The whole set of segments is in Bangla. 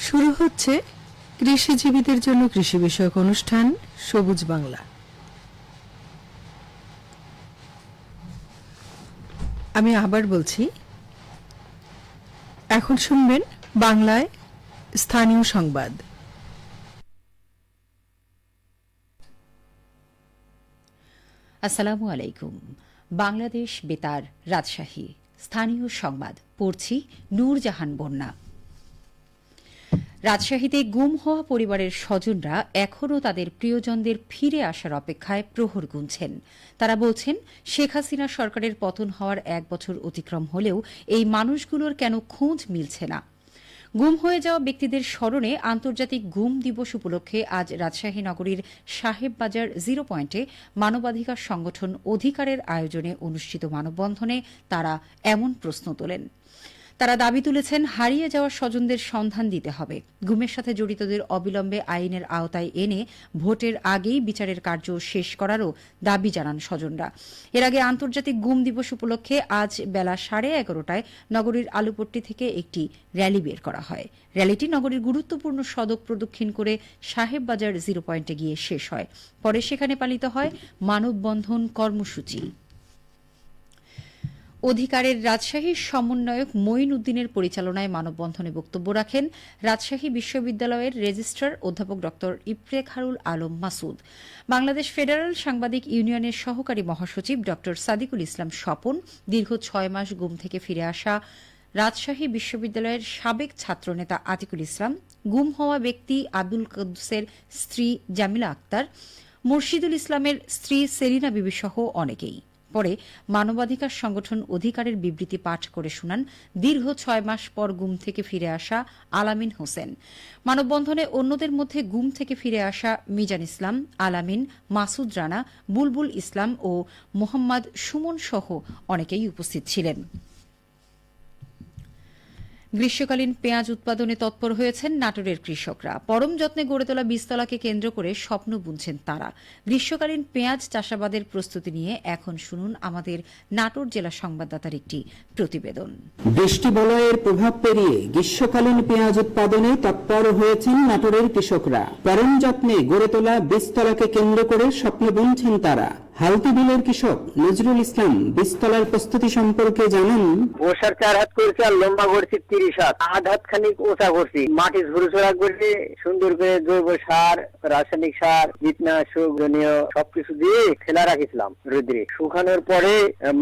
শুরু হচ্ছে কৃষিজীবীদের জন্য কৃষি বিষয়ক অনুষ্ঠান সবুজ বাংলা। আমি আবার বলছি, এখন শুনবেন বাংলায় স্থানীয় সংবাদ। আসসালামু আলাইকুম। বাংলাদেশ বেতার, রাজশাহী। স্থানীয় সংবাদ পড়ছি নূরজাহান বন্যা। রাজশাহীতে গুম হওয়া পরিবারের স্বজনরা এখনও তাদের প্রিয়জনদের ফিরে আসার অপেক্ষায় প্রহর গুনছেন। তারা বলছেন, শেখ হাসিনা সরকারের পতন হওয়ার 1 বছর অতিক্রম হলেও এই মানুষগুলোর কেন খোঁজ মিলছে না। গুম হয়ে যাওয়া ব্যক্তিদের স্মরণে আন্তর্জাতিক গুম দিবস উপলক্ষে আজ রাজশাহী নগরীর সাহেববাজার 0 পয়েন্টে মানবাধিকার সংগঠন অধিকারের আয়োজনে অনুষ্ঠিত মানববন্ধনে তারা এমন প্রশ্ন তোলেন। তারা দাবি তুলেছেন, হারিয়ে যাওয়া স্বজনদের সন্ধান দিতে হবে। গুমের সাথে জড়িতদের অবিলম্বে আইনের আওতায় এনে ভোটের আগেই বিচারের কার্য শেষ করারও দাবি জানান স্বজনরা। এর আগে আন্তর্জাতিক গুম দিবস উপলক্ষে আজ বেলা 11:30টায় নগরীর আলুপট্টি থেকে একটি র্যালি বের করা হয়। র্যালিটি নগরীর গুরুত্বপূর্ণ সড়ক প্রদক্ষিণ করে সাহেববাজার 0 পয়েন্টে গিয়ে শেষ হয়। পরে সেখানে পালিত হয় মানববন্ধন কর্মসূচি। অধিকারের রাজশাহীর সমন্বয়ক মঈন উদ্দিনের পরিচালনায় মানববন্ধনে বক্তব্য রাখেন রাজশাহী বিশ্ববিদ্যালয়ের রেজিস্ট্রার অধ্যাপক ড ইফতেখারুল আলম মাসুদ। বাংলাদেশ ফেডারেল সাংবাদিক ইউনিয়নের সহকারী মহাসচিব ড সাদিকুল ইসলাম স্বপন দীর্ঘ 6 মাস গুম থেকে ফিরে আসা রাজশাহী বিশ্ববিদ্যালয়ের সাবেক ছাত্রনেতা আতিকুল ইসলাম, গুম হওয়া ব্যক্তি আব্দুল কুদ্দুসের স্ত্রী জামিলা আক্তার, মুর্শিদুল ইসলামের স্ত্রী সেলিনা বিবি সহ অনেকেই। পরে মানবাধিকার সংগঠন অধিকারের বিবৃতি পাঠ করে শোনান দীর্ঘ 6 মাস পর গুম থেকে ফিরে আসা আলামিন হোসেন। মানববন্ধনে অন্যদের মধ্যে গুম থেকে ফিরে আসা মিজান ইসলাম, আলামিন, মাসুদ রানা, বুলবুল ইসলাম ও মোহাম্মদ সুমন সহ অনেকেই উপস্থিত ছিলেন। গ্রীষ্মকালীন পেঁয়াজ উৎপাদনে তৎপর হয়েছেন নাটোরের কৃষকরা। পরম যত্নে গড়ে তোলা বীজতলাকে কেন্দ্র করে স্বপ্ন বুনছেন তারা। গ্রীষ্মকালীন পেঁয়াজ চাষাবাদের প্রস্তুতি নিয়ে এখন শুনুন আমাদের নাটোর জেলা সংবাদদাতার একটি প্রতিবেদন। বৃষ্টি বলয়ের প্রভাব পেরিয়ে গ্রীষ্মকালীন পেঁয়াজ উৎপাদনে তৎপর হয়েছেন নাটোরের কৃষকরা। পরম যত্নে গড়ে তোলা বীজতলাকে কেন্দ্র করে স্বপ্ন বুনছেন তারা। হালতি বিলের কৃষক নজরুল ইসলাম বীজতলার প্রস্তুতি সম্পর্কে জানান, ওষার 4 হাত করেছি আর লম্বা করছি 30 হাত, 8 হাত খানিক ওষা করছি। মাটি ঝুরঝুরা করে সুন্দর করে জৈব সার, রাসায়নিক সার, কীটনাশক জনীয় সবকিছু দিয়ে ফেলা রাখিছিলাম রোদ্রে। শুকানোর পরে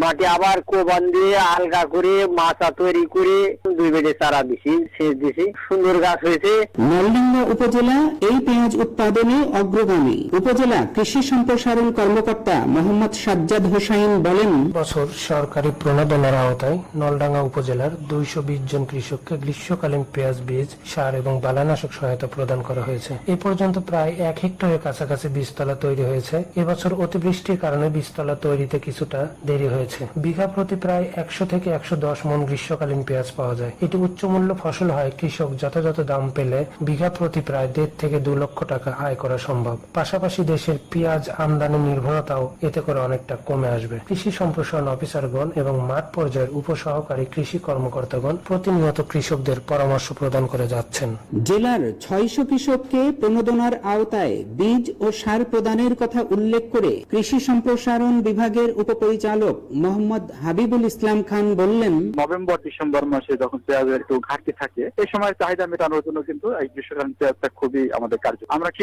মাটি আবার কোবান দিয়ে আলগা করে মাচা তৈরি করে 2 বেডে চারা দিছি, সেচ দিছি। সুন্দর গাছ হয়েছে। নলডাঙ্গা উপজেলা এই পেঁয়াজ উৎপাদনে অগ্রগামী। উপজেলা কৃষি সম্প্রসারণ কর্মকর্তা মোহাম্মদ সাজ্জাদ হোসাইন বলেন, বছর সরকারি প্রণোদনার আওতায় নলডাঙ্গা উপজেলার 220 জন কৃষককে গ্রীষ্মকালীন পেঁয়াজ বীজ, সার এবং বালানাশক সহায়তা প্রদান করা হয়েছে। এ পর্যন্ত প্রায় 1 হেক্টরের কাছাকাছি বীজতলা তৈরি হয়েছে। এবছর অতিবৃষ্টির কারণে বীজতলা তৈরিতে কিছুটা দেরি হয়েছে। বিঘা প্রতি প্রায় 100 থেকে 110 মন গ্রীষ্মকালীন পেঁয়াজ পাওয়া যায়। এটি উচ্চমূল্য ফসল হয়। কৃষক যথাযথ দাম পেলে বিঘা প্রতি প্রায় 1.5 থেকে 2 লক্ষ টাকা আয় করা সম্ভব। পাশাপাশি দেশের পেঁয়াজ আমদানি নির্ভরতাও এতে করে অনেকটা কমে আসবে। কৃষি সম্প্রসারণ অফিসারগণ এবং মাঠ পর্যায়ের উপসহকারী কৃষি কর্মকর্তাগণ প্রতিনিয়ত কৃষকদের পরামর্শ প্রদান করে যাচ্ছেন। জেলার 600 কৃষককে প্রণোদনার আওতায় বীজ ও সার প্রদানের কথা উল্লেখ করে কৃষি সম্প্রসারণ বিভাগের উপপরিচালক মোহাম্মদ হাবিবুল ইসলাম খান বললেন, নভেম্বর ডিসেম্বর মাসে যখন পেঁয়াজের একটু ঘাটতি থাকে, এই সময় চাহিদা মেটানোর জন্য কিন্তু এই গ্রীষ্মকালীন পেঁয়াজটা খুবই আমাদের কার্য। আমরা কি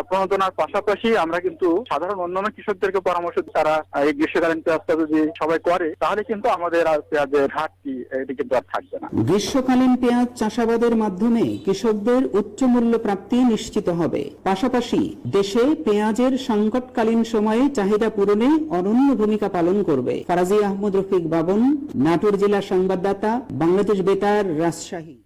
প্রণোদনার পাশাপাশি আমরা কিন্তু সাধারণ অন্যান্য কৃষকদেরকে পরামর্শ, তারা এই গ্রীষ্মকালীন পেঁয়াজটা যদি সবাই করে তাহলে কিন্তু আমাদের আর পেঁয়াজের ঘাটতি এটি কিন্তু আর থাকবে না। গ্রীষ্মকালীন পেঁয়াজ চাষাবাদের মাধ্যমে কৃষকদের উচ্চ মূল্য প্রাপ্তি নিশ্চিত হবে। পাশাপাশি দেশে পেঁয়াজের সংকটকালীন সময়ে চাহিদা পূরণে অনন্য ভূমিকা পালন করবে। ফারাজি আহমদ রফিক বাবন, নাটোর জেলা সংবাদদাতা, বাংলাদেশ বেতার, রাজশাহী।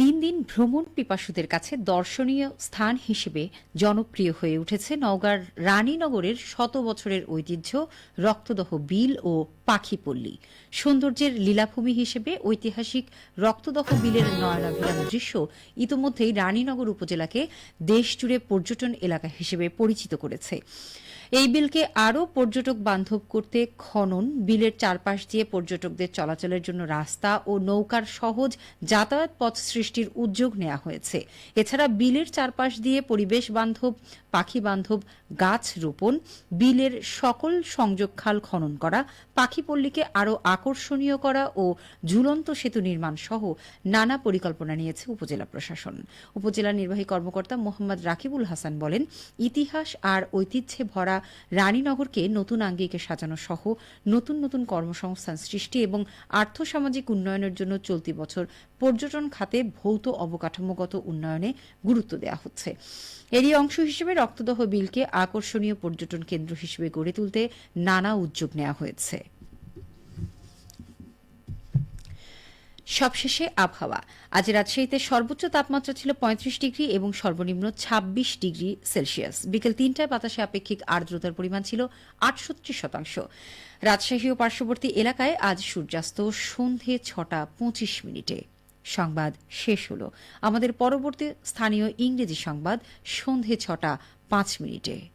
দিন দিন ভ্রমণ পিপাসুদের কাছে দর্শনীয় স্থান হিসেবে জনপ্রিয় হয়ে উঠেছে নওগাঁর রানীনগরের 100 বছরের ঐতিহ্য রক্তদহ বিল ও পাখিপল্লী। সৌন্দর্যের লীলাভূমি হিসেবে ঐতিহাসিক রক্তদহ বিলের নয়নাভিরাম দৃশ্য ইতোমধ্যেই রানীনগর উপজেলাকে দেশজুড়ে পর্যটন এলাকা হিসেবে পরিচিত করেছে। এই বিলকে আরও পর্যটক বান্ধব করতে খনন, বিলের চারপাশ দিয়ে পর্যটকদের চলাচলের জন্য রাস্তা ও নৌকার সহজ যাতায়াত পথ সৃষ্টির উদ্যোগ নেওয়া হয়েছে। এছাড়া বিলের চারপাশ দিয়ে পরিবেশ বান্ধব, পাখি বান্ধব গাছ রোপণ, বিলের সকল সংযোগ খাল খনন করা, পাখিপল্লীকে আরও আকর্ষণীয় করা ও ঝুলন্ত সেতু নির্মাণ সহ নানা পরিকল্পনা নিয়েছে উপজেলা প্রশাসন। উপজেলা নির্বাহী কর্মকর্তা মোহাম্মদ রাকিবুল হাসান বলেন, ইতিহাস আর ঐতিহ্যে ভরা রানীনগরকে নতুন আঙ্গিকে সাজানো সহ নতুন নতুন কর্মসংস্থান সৃষ্টি এবং আর্থসামাজিক উন্নয়নের জন্য চলতি বছর পর্যটন খাতে ভৌত অবকাঠামোগত উন্নয়নে গুরুত্ব দেওয়া হচ্ছে। এরই অংশ হিসেবে রক্তদহ বিলকে আকর্ষণীয় পর্যটন কেন্দ্র হিসেবে গড়ে তুলতে নানা উদ্যোগ নেওয়া হয়েছে। সবশেষে আবহাওয়া। আজ রাজশাহীতে সর্বোচ্চ তাপমাত্রা ছিল ৩৫ ডিগ্রি এবং সর্বনিম্ন ২৬ ডিগ্রি সেলসিয়াস। বিকেল ৩টায় বাতাসে আপেক্ষিক আর্দ্রতার পরিমাণ ছিল ৬৮%। রাজশাহী ও পার্শ্ববর্তী এলাকায় আজ সূর্যাস্ত সন্ধে ৬টা২৫। সংবাদ শেষ হল। আমাদের পরবর্তী স্থানীয় ইংরেজি সংবাদ সন্ধে ৬টা৫।